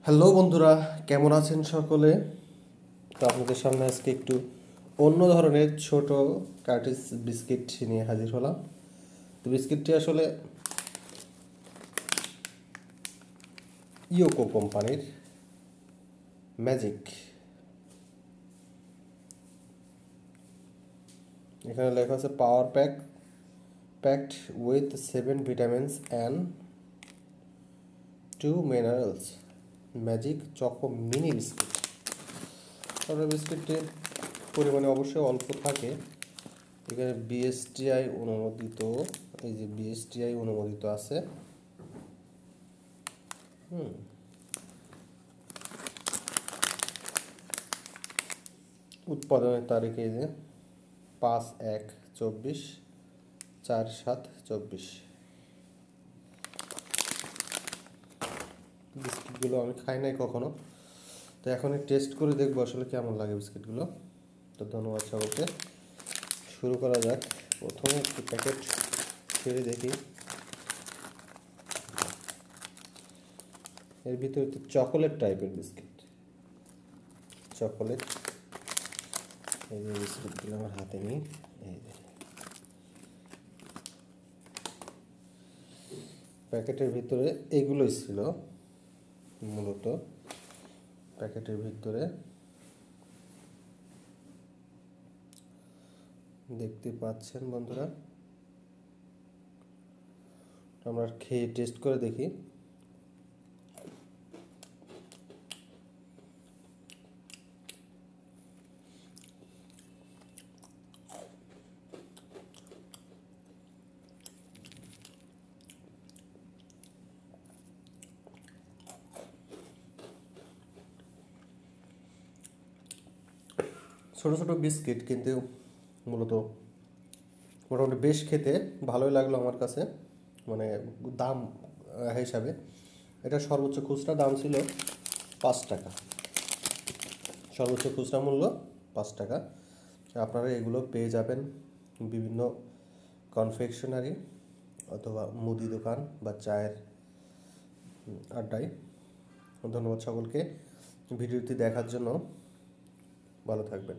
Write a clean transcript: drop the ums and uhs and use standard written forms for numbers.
Hello বন্ধুরা, কেমন আছেন সকলে? তো আপনাদের সামনে আজকে একটু অন্য ধরনের ছোট কার্টিস বিস্কিট নিয়ে হাজির হলাম। তো বিস্কিটটি আসলে ইয়োকো কোম্পানির ম্যাজিক। এখানে লেখা আছে power packed with 7 vitamins and 2 minerals, magic choco mini biscuit. তবে বিস্কিটটির পরিমাণে অবশ্যই অল্প থাকে। এখানে বিএসটিআই অনুমোদিত, এই যে বিএসটিআই অনুমোদিত আছে। উৎপাদনের তারিখ এই যে 5/1/24, 4/7/24। বিস্কিটগুলো আমি খাই নাই কখনো, তো এখন টেস্ট করে দেখবো আসলে কেমন লাগে বিস্কিটগুলো। তো ধন্যবাদ সকলকে। শুরু করা যাক। প্রথমে একটি প্যাকেট ছেড়ে দেখি। এর ভিতরে তো চকোলেট টাইপের বিস্কিট, চকোলেট। এই যে বিস্কুটগুলো আমার হাতে নিই। এই যে প্যাকেটের ভিতরে এগুলোই ছিল মূলত। প্যাকেটের ভিতরে দেখতে পাচ্ছেন বন্ধুরা, আমরা খেয়ে টেস্ট করে দেখি। ছোট ছোট বিস্কিট, কিন্তু মূলত মোটামুটি বেশ খেতে ভালোই লাগলো আমার কাছে। মানে দাম হিসাবে এটা সর্বোচ্চ খুচরা দাম ছিল 5 টাকা। সর্বোচ্চ খুচরা মূল্য 5 টাকা। আপনারা এগুলো পেয়ে যাবেন বিভিন্ন কনফেকশনারি অথবা মুদি দোকান বা চায়ের আড্ডায়। ধন্যবাদ সকলকে ভিডিওটি দেখার জন্য। ভালো থাকবেন।